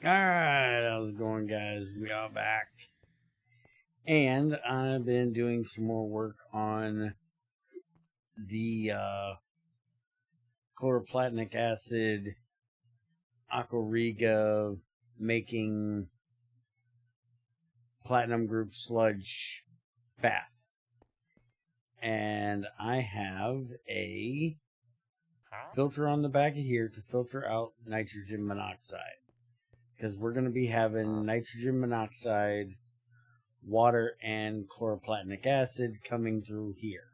Alright, how's it going, guys? We are back. And I've been doing some more work on the chloroplatinum acid aquariga making platinum group sludge bath. And I have a filter on the back of here to filter out nitrogen monoxide. Because we're going to be having nitrogen monoxide, water, and chloroplatinum acid coming through here.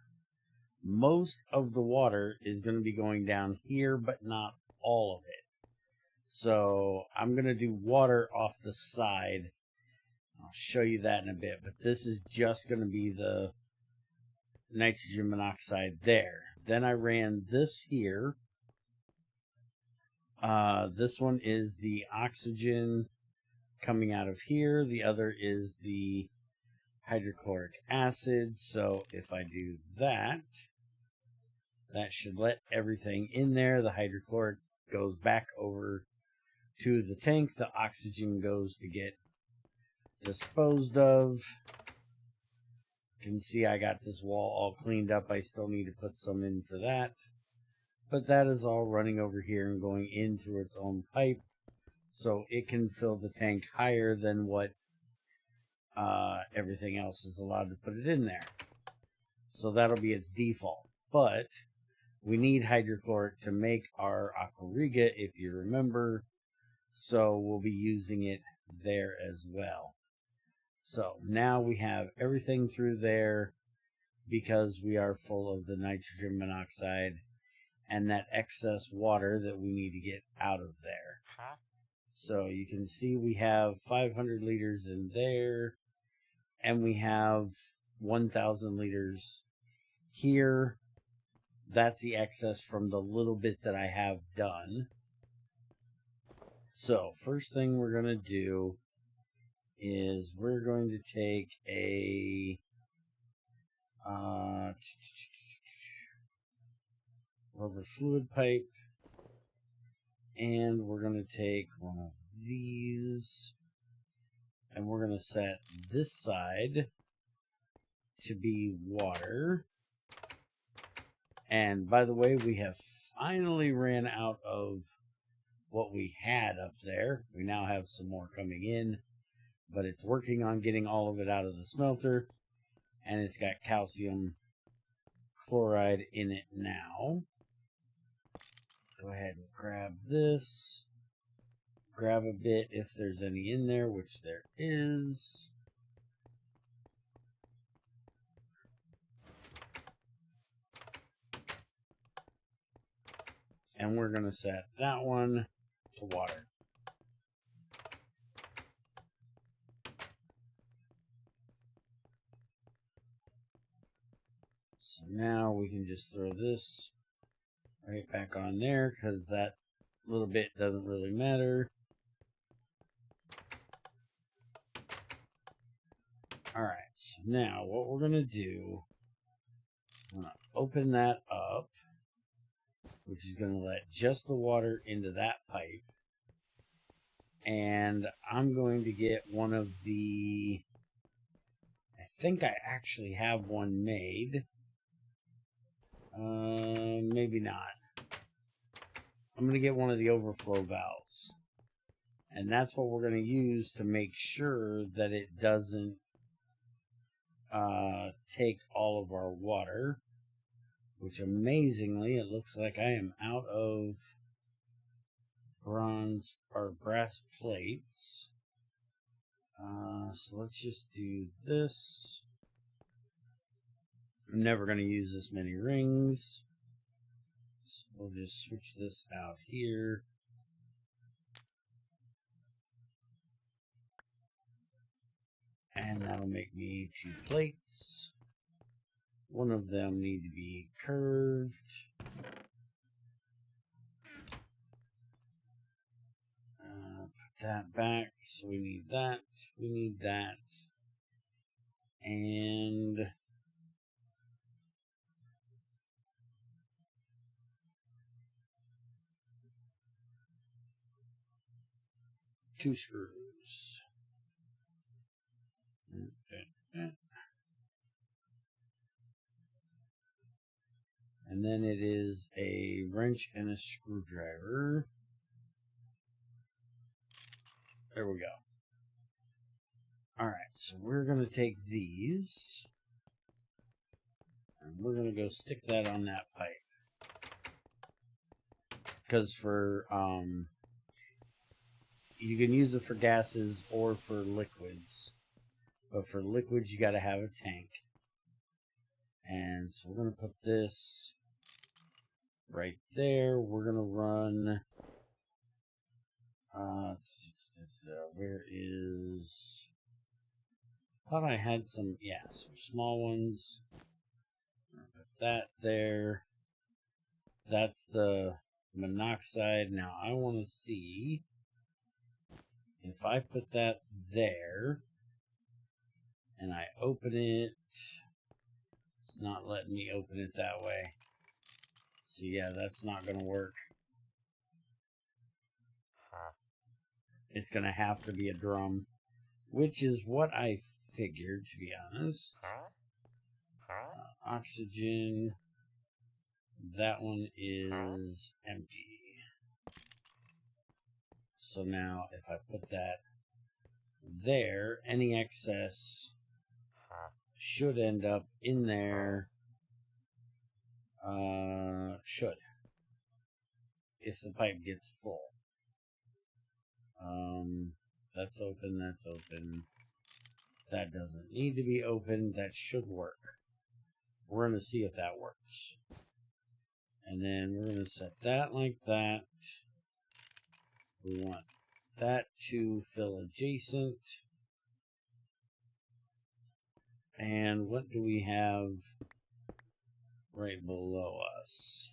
Most of the water is going to be going down here, but not all of it. So I'm going to do water off the side. I'll show you that in a bit, but this is just going to be the nitrogen monoxide there. Then I ran this here. This one is the oxygen coming out of here. The other is the hydrochloric acid. So if I do that, that should let everything in there. The hydrochloric goes back over to the tank. The oxygen goes to get disposed of. You can see I got this wall all cleaned up. I still need to put some in for that. But that is all running over here and going in through its own pipe, so it can fill the tank higher than what everything else is allowed to put it in there. So that'll be its default. But we need hydrochloric to make our aquariga, if you remember, so we'll be using it there as well. So now we have everything through there because we are full of the nitrogen monoxide and that excess water that we need to get out of there. So you can see we have 500 liters in there, and we have 1,000 liters here. That's the excess from the little bit that I have done. So first thing we're going to do is we're going to take a rubber fluid pipe, and we're going to take one of these, and we're going to set this side to be water. And by the way, we have finally ran out of what we had up there. We now have some more coming in, but it's working on getting all of it out of the smelter, and it's got calcium chloride in it now. Go ahead and grab this. Grab a bit if there's any in there, which there is. And we're going to set that one to water. So now we can just throw this right back on there because that little bit doesn't really matter. Alright, so now what we're going to do, I'm going to open that up, which is going to let just the water into that pipe. And I'm going to get one of the, I think I actually have one made. Maybe not. I'm going to get one of the overflow valves. And that's what we're going to use to make sure that it doesn't take all of our water. Which amazingly, it looks like I am out of bronze or brass plates. So let's just do this. I'm never going to use this many rings. So we'll just switch this out here. And that'll make me 2 plates. One of them need to be curved. Put that back. So we need that. We need that. And 2 screws. And then it is a wrench and a screwdriver. There we go. Alright, so we're going to take these. And we're going to go stick that on that pipe. Because for, you can use it for gases or for liquids. But for liquids, you got to have a tank. And so we're going to put this right there. We're going to run, where is, I thought I had some, yeah, some small ones. Put that there. That's the monoxide. Now I want to see if I put that there and I open it. It's not letting me open it that way. So yeah, that's not going to work. It's going to have to be a drum, which is what I figured, to be honest. Oxygen. That one is empty. So now if I put that there, any excess should end up in there. Should. If the pipe gets full. That's open, that's open. That doesn't need to be open. That should work. We're going to see if that works. And then we're going to set that like that. We want that to fill adjacent. And what do we have right below us?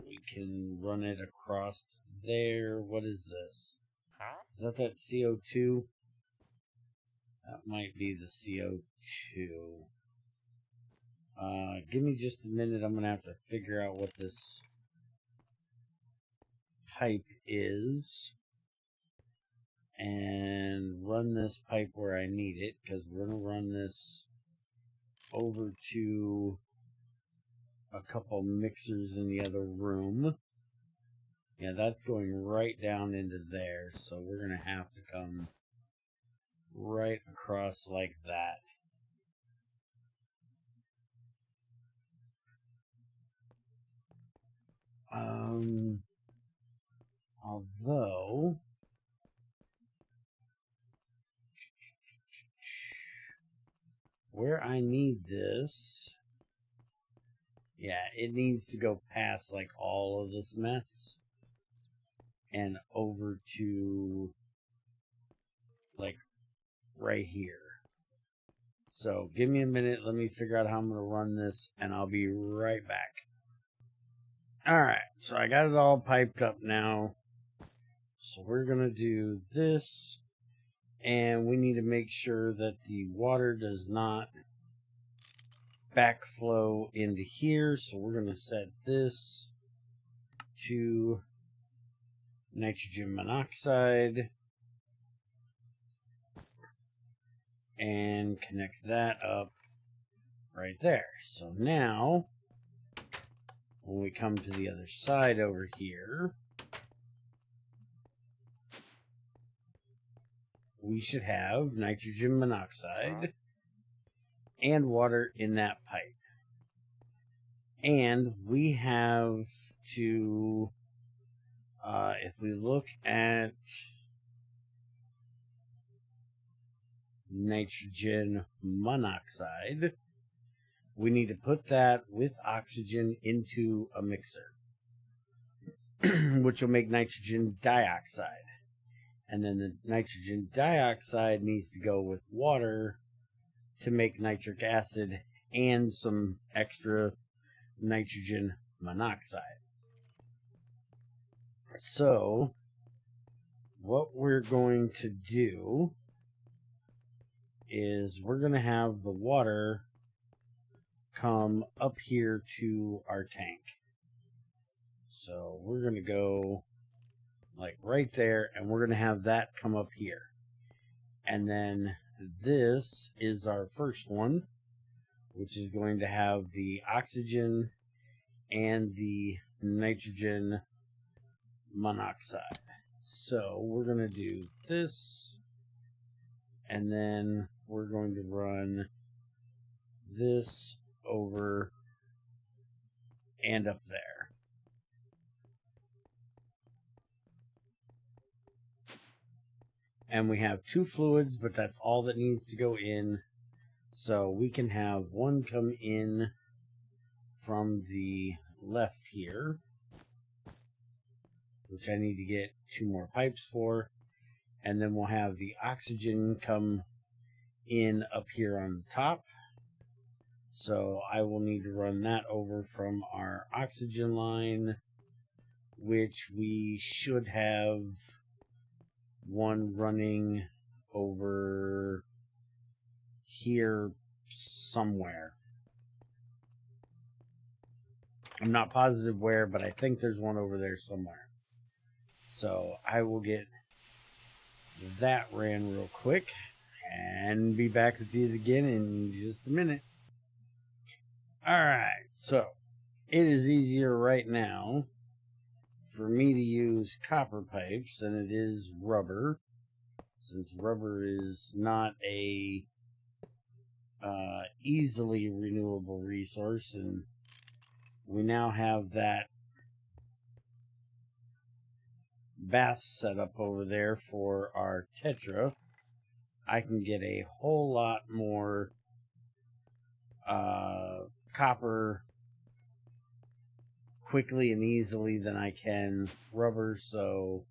We can run it across there. What is this? Is that CO2? That might be the CO2. Give me just a minute. I'm going to have to figure out what this pipe is and run this pipe where I need it, because we're going to run this over to a couple mixers in the other room. Yeah, that's going right down into there, so we're going to have to come right across like that. Although where I need this, yeah, it needs to go past like all of this mess and over to like right here. So give me a minute, let me figure out how I'm going to run this, and I'll be right back. Alright, so I got it all piped up now. So we're going to do this, and we need to make sure that the water does not backflow into here. So we're going to set this to nitrogen monoxide and connect that up right there. So now when we come to the other side over here, we should have nitrogen monoxide and water in that pipe. And we have to, if we look at nitrogen monoxide, we need to put that with oxygen into a mixer, which will make nitrogen dioxide. And then the nitrogen dioxide needs to go with water to make nitric acid and some extra nitrogen monoxide. So what we're going to do is we're going to have the water come up here to our tank. So we're going to go like right there, and we're going to have that come up here. And then this is our first one, which is going to have the oxygen and the nitrogen monoxide. So we're going to do this, and then we're going to run this over and up there. And we have two fluids, but that's all that needs to go in. So we can have one come in from the left here, which I need to get 2 more pipes for. And then we'll have the oxygen come in up here on the top. So I will need to run that over from our oxygen line, which we should have one running over here somewhere. I'm not positive where, but I think there's one over there somewhere. So I will get that ran real quick and be back with you again in just a minute. Alright, so it is easier right now for me to use copper pipes than it is rubber, since rubber is not a easily renewable resource, and we now have that bath set up over there for our tetra. I can get a whole lot more copper quickly and easily than I can rubber, so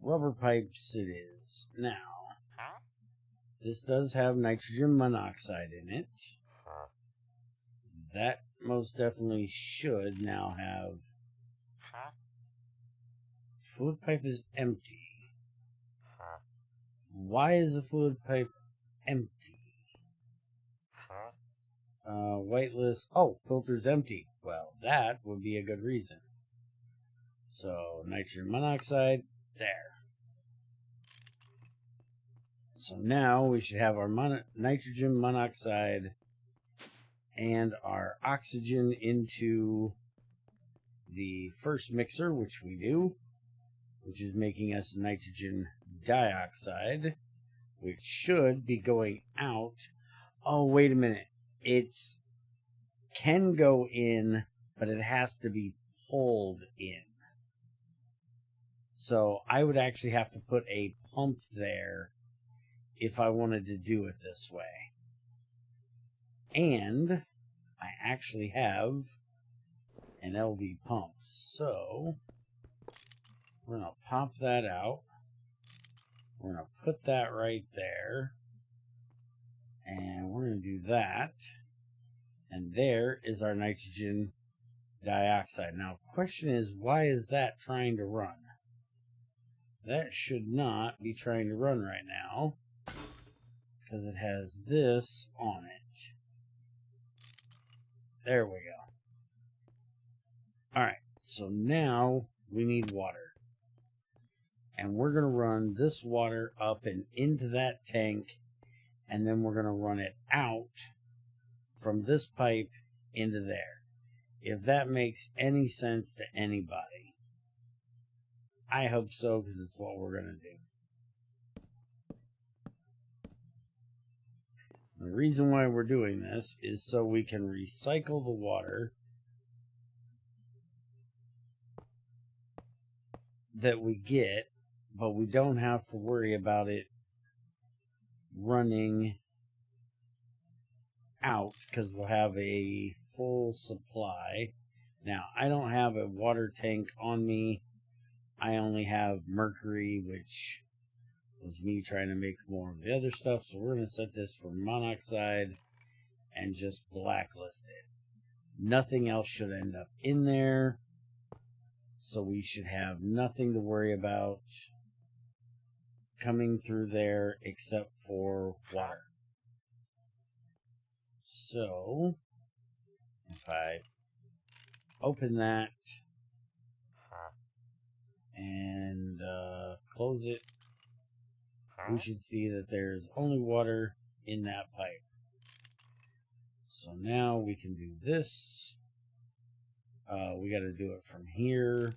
rubber pipes it is. Now, this does have nitrogen monoxide in it. That most definitely should now have. Fluid pipe is empty. Why is a fluid pipe empty? Whitelist. Oh, filter's empty. Well, that would be a good reason. So, nitrogen monoxide, there. So now we should have our nitrogen monoxide and our oxygen into the first mixer, which we do, which is making us nitrogen dioxide, which should be going out. Oh, wait a minute. It's can go in, but it has to be pulled in. So I would actually have to put a pump there if I wanted to do it this way. And I actually have an LV pump. So we're going to pop that out. We're going to put that right there. And we're going to do that. And there is our nitrogen dioxide. Now, the question is, why is that trying to run? That should not be trying to run right now, because it has this on it. There we go. Alright, so now we need water. And we're going to run this water up and into that tank, and then we're going to run it out from this pipe into there. If that makes any sense to anybody. I hope so, because it's what we're going to do. The reason why we're doing this is so we can recycle the water that we get, but we don't have to worry about it running out, because we'll have a full supply. Now, I don't have a water tank on me. I only have mercury, which was me trying to make more of the other stuff. So we're going to set this for monoxide and just blacklist it. Nothing else should end up in there. So we should have nothing to worry about coming through there except for water. So if I open that and close it, we should see that there's only water in that pipe. So now we can do this. We got to do it from here.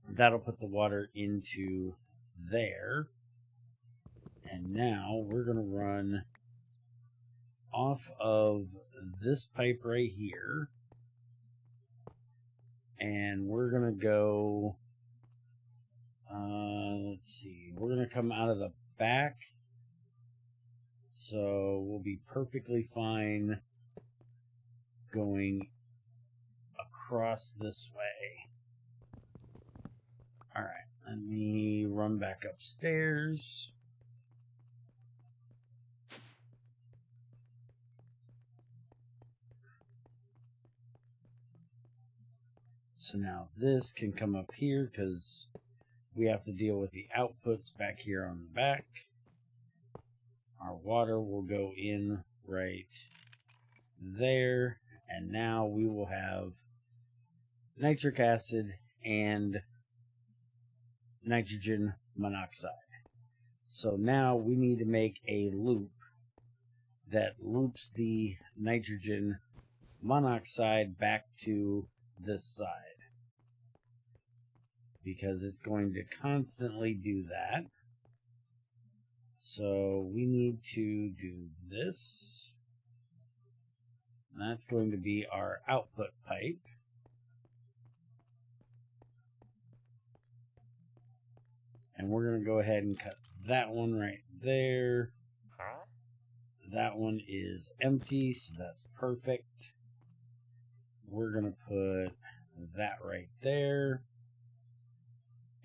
That'll put the water into there. And now we're going to run off of this pipe right here. And we're going to go, let's see, we're going to come out of the back. So we'll be perfectly fine going across this way. Alright, let me run back upstairs. So now this can come up here because we have to deal with the outputs back here on the back. Our water will go in right there, and now we will have nitric acid and nitrogen monoxide. So now we need to make a loop that loops the nitrogen monoxide back to this side, because it's going to constantly do that. So we need to do this. That's going to be our output pipe. And we're going to go ahead and cut that one right there. That one is empty, so that's perfect. We're going to put that right there.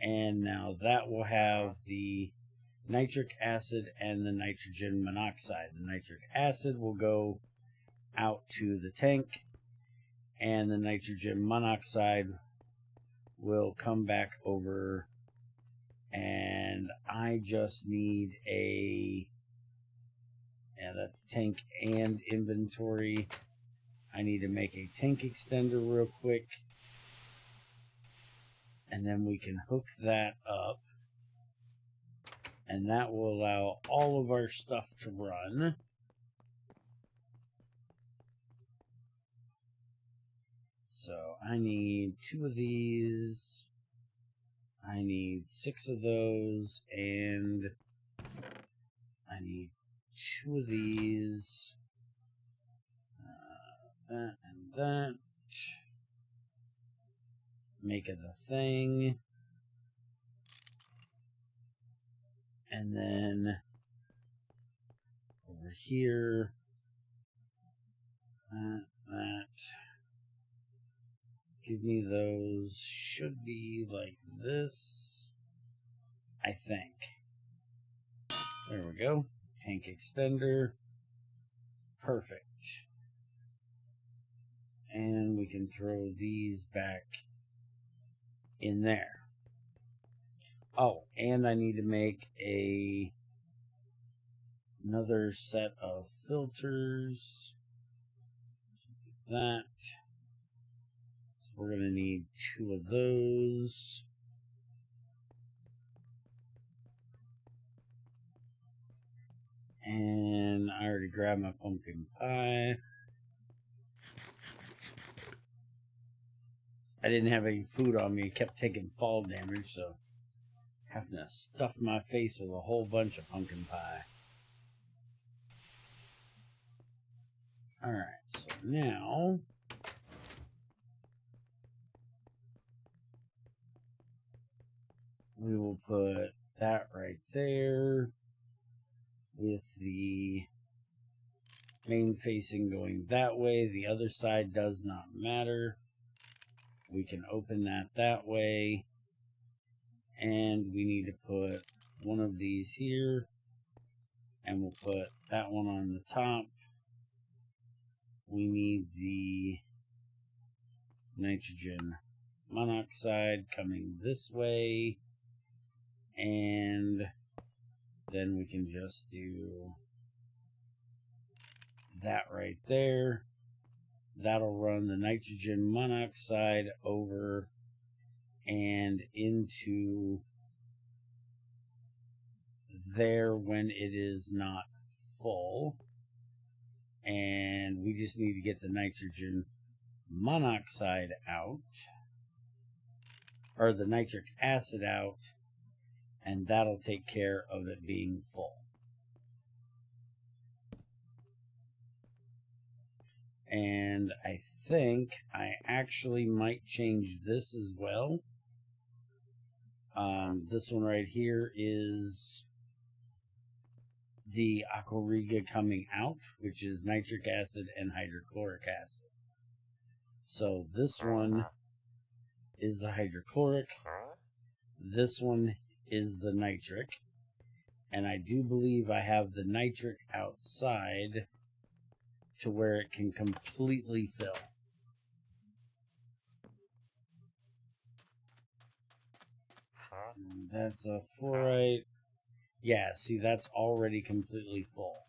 And now that will have the nitric acid and the nitrogen monoxide. The nitric acid will go out to the tank, and the nitrogen monoxide will come back over. And I just need a, yeah, that's tank and inventory. I need to make a tank extender real quick, and then we can hook that up. And that will allow all of our stuff to run. So I need 2 of these. I need 6 of those. And I need 2 of these. That and that. Make it a thing. And then over here, that. Give me those. Should be like this, I think. There we go. Tank extender. Perfect. And we can throw these back in there. Oh, and I need to make another set of filters. That. So we're going to need 2 of those. And I already grabbed my pumpkin pie. I didn't have any food on me. Kept taking fall damage, so having to stuff my face with a whole bunch of pumpkin pie. Alright, so now we will put that right there with the main facing going that way. The other side does not matter. We can open that way. And we need to put one of these here. And we'll put that one on the top. We need the nitrogen monoxide coming this way. And then we can just do that right there. That'll run the nitrogen monoxide over and into there when it is not full. And we just need to get the nitrogen monoxide out, or the nitric acid out, and that'll take care of it being full. And I think I actually might change this as well. This one right here is the Aquariga coming out, which is nitric acid and hydrochloric acid. So this one is the hydrochloric, this one is the nitric, and I do believe I have the nitric outside to where it can completely fill. And that's a fluorite. Yeah, see, that's already completely full.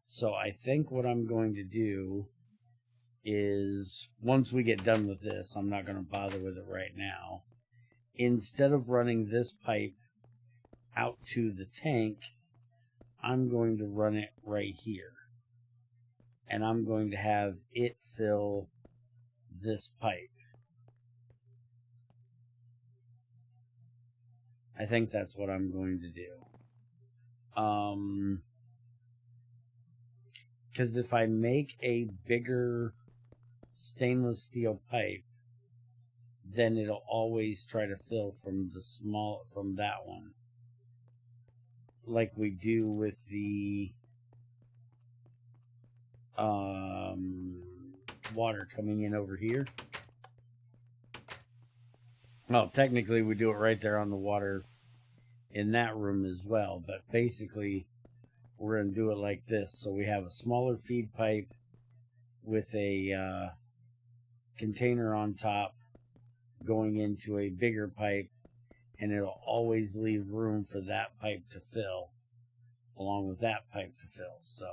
So I think what I'm going to do is, once we get done with this, I'm not going to bother with it right now. Instead of running this pipe out to the tank, I'm going to run it right here. And I'm going to have it fill this pipe. I think that's what I'm going to do. Because if I make a bigger stainless steel pipe, then it'll always try to fill from the from that one, like we do with the water coming in over here. Well, technically we do it right there on the water in that room as well, but basically we're going to do it like this. So we have a smaller feed pipe with a container on top going into a bigger pipe, and it'll always leave room for that pipe to fill along with that pipe to fill. So,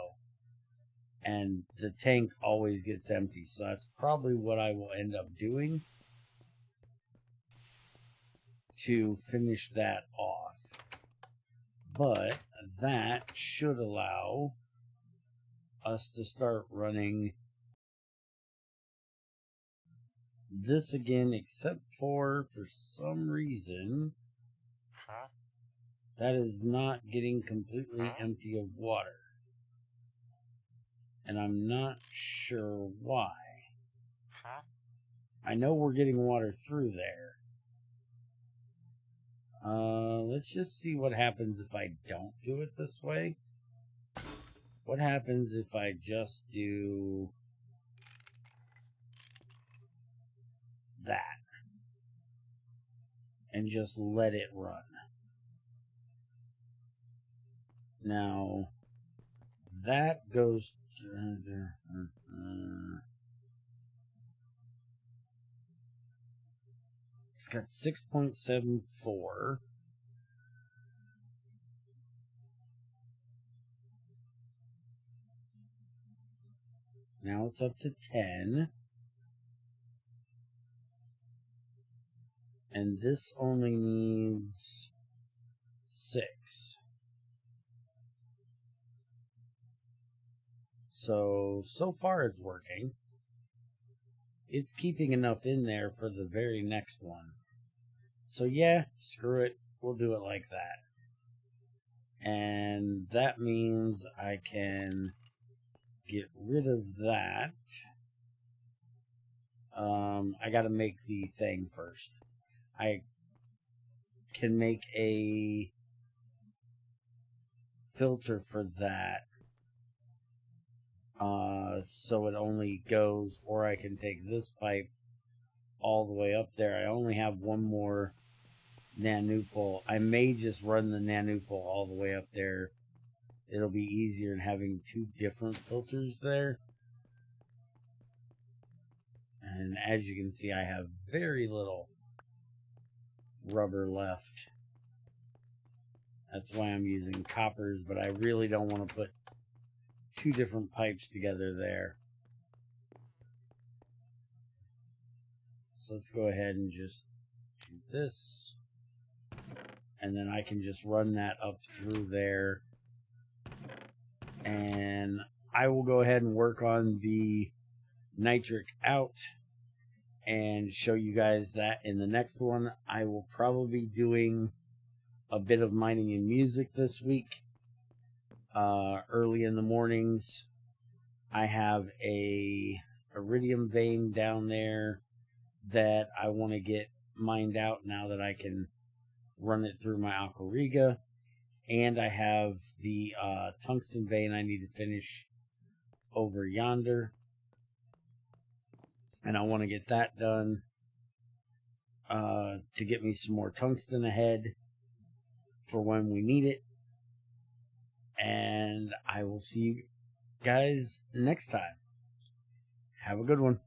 and the tank always gets empty, so that's probably what I will end up doing to finish that off. But that should allow us to start running this again, except for some reason that is not getting completely empty of water, and I'm not sure why. I know we're getting water through there. Let's just see what happens if I don't do it this way. What happens if I just do that and just let it run? Now, that goes to, it's got 6.74. Now it's up to 10. And this only needs 6. So far it's working. It's keeping enough in there for the very next one. So yeah, screw it. We'll do it like that. And that means I can get rid of that. I gotta make the thing first. I can make a filter for that. So it only goes, or I can take this pipe all the way up there. I only have one more nanupole. I may just run the nanupole all the way up there. It'll be easier than having 2 different filters there. And as you can see, I have very little rubber left. That's why I'm using coppers, but I really don't want to put 2 different pipes together there. So let's go ahead and just do this. and then I can just run that up through there. And I will go ahead and work on the nitric out and show you guys that in the next one. I will probably be doing a bit of mining and music this week, early in the mornings. I have a iridium vein down there that I want to get mined out now that I can run it through my Aquariga, and I have the tungsten vein I need to finish over yonder, and I want to get that done to get me some more tungsten ahead for when we need it. And I will see you guys next time. Have a good one.